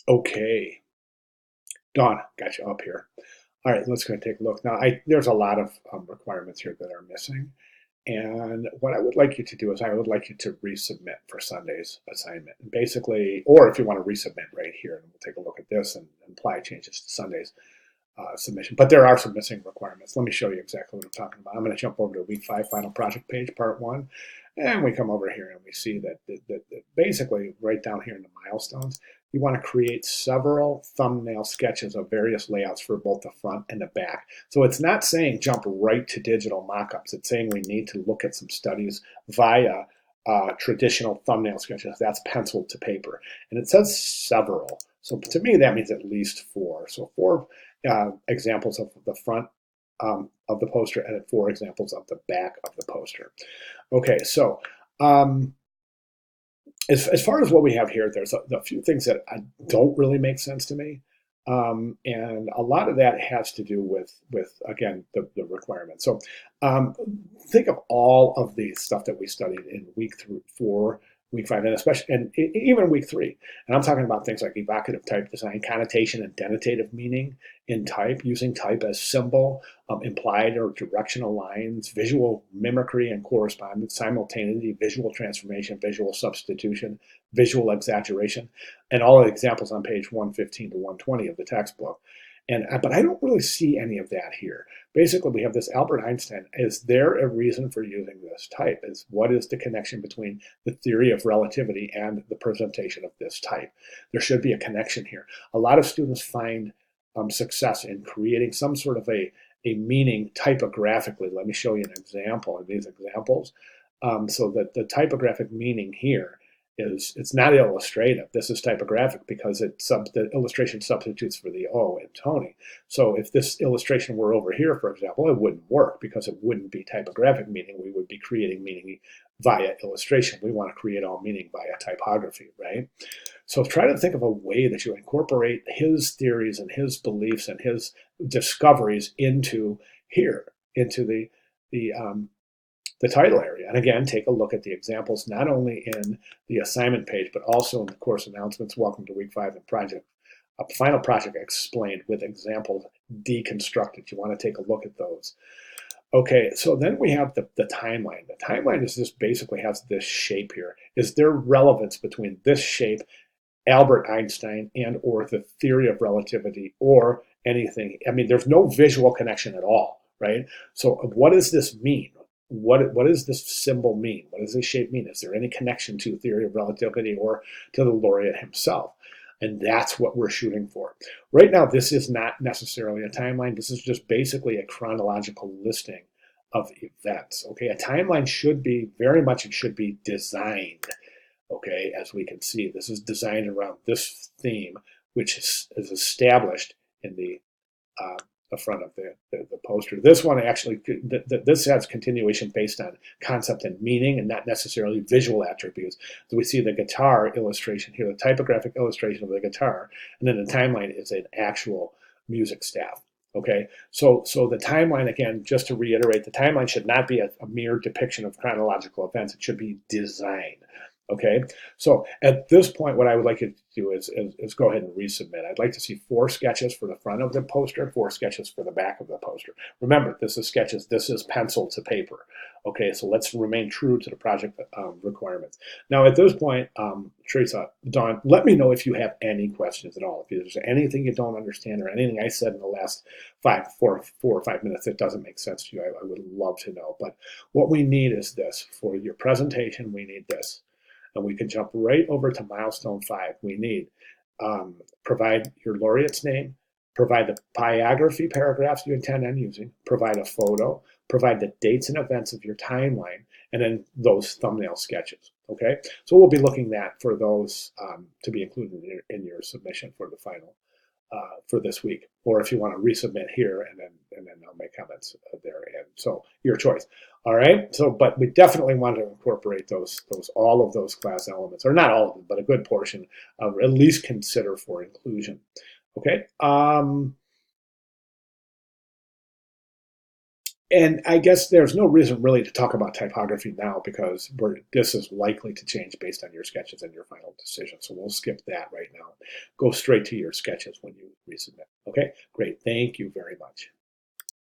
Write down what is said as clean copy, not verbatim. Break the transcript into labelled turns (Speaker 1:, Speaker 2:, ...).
Speaker 1: Okay, Dawn, got you up here. All right, let's go take a look. Now, there's a lot of requirements here that are missing. And what I would like you to do is I would like you to resubmit for Sunday's assignment. And basically, or if you want to resubmit right here, and we'll take a look at this and apply changes to Sunday's submission. But there are some missing requirements. Let me show you exactly what I'm talking about. I'm going to jump over to week 5 final project page, part 1. And we come over here and we see that basically right down here in the milestones, you want to create several thumbnail sketches of various layouts for both the front and the back. So it's not saying jump right to digital mockups. It's saying we need to look at some studies via traditional thumbnail sketches. That's penciled to paper. And it says several. So to me, that means at least 4. So 4 examples of the front of the poster and 4 examples of the back of the poster. Okay, so as far as what we have here, there's a few things that don't really make sense to me. And a lot of that has to do with again, the requirements. So think of all of the stuff that we studied in week 4, week 5, and especially, and even week 3. And I'm talking about things like evocative type design, connotation and denotative meaning in type, using type as symbol, implied or directional lines, visual mimicry and correspondence, simultaneity, visual transformation, visual substitution, visual exaggeration, and all the examples on page 115 to 120 of the textbook. But I don't really see any of that here. Basically, we have this Albert Einstein. Is there a reason for using this type? What is the connection between the theory of relativity and the presentation of this type? There should be a connection here. A lot of students find success in creating some sort of a meaning typographically. Let me show you an example of these examples. So that the typographic meaning here it's not illustrative. This is typographic because the illustration substitutes for the O in Tony. So if this illustration were over here, for example, it wouldn't work because it wouldn't be typographic meaning. We would be creating meaning via illustration. We want to create all meaning via typography, right? So try to think of a way that you incorporate his theories and his beliefs and his discoveries into here, into the title area. And again, take a look at the examples, not only in the assignment page, but also in the course announcements. Welcome to week 5 and final project explained with examples deconstructed. You want to take a look at those. Okay, so then we have the timeline. The timeline is just basically has this shape here. Is there relevance between this shape, Albert Einstein, and or the theory of relativity or anything? I mean, there's no visual connection at all, right? So what does this mean? What does this symbol mean? What does this shape mean? Is there any connection to the theory of relativity or to the laureate himself? And that's what we're shooting for. Right now, this is not necessarily a timeline. This is just basically a chronological listing of events. Okay, a timeline should be it should be designed. Okay, as we can see, this is designed around this theme, which is established in the front of the poster. This one actually, this has continuation based on concept and meaning and not necessarily visual attributes. So we see the guitar illustration here, the typographic illustration of the guitar, and then the timeline is an actual music staff. Okay, so the timeline, again, just to reiterate, the timeline should not be a mere depiction of chronological events. It should be designed. Okay, so at this point, what I would like you to do is go ahead and resubmit. I'd like to see 4 sketches for the front of the poster, 4 sketches for the back of the poster. Remember, this is sketches. This is pencil to paper. Okay, so let's remain true to the project requirements. Now, at this point, Teresa, Dawn, let me know if you have any questions at all. If there's anything you don't understand or anything I said in the last 4 or 5 minutes that doesn't make sense to you, I would love to know. But what we need is this. For your presentation, we need this. And we can jump right over to milestone 5. We need provide your laureate's name, provide the biography paragraphs you intend on using, provide a photo, provide the dates and events of your timeline, and then those thumbnail sketches. Okay, so we'll be looking at for those to be included in your submission for the final for this week, or if you want to resubmit here and then I'll make comments there. And so your choice. All right. So, but we definitely want to incorporate all of those class elements, or not all of them, but a good portion of at least consider for inclusion. Okay. And I guess there's no reason really to talk about typography now because this is likely to change based on your sketches and your final decision. So we'll skip that right now. go straight to your sketches when you resubmit. Okay, great. Thank you very much.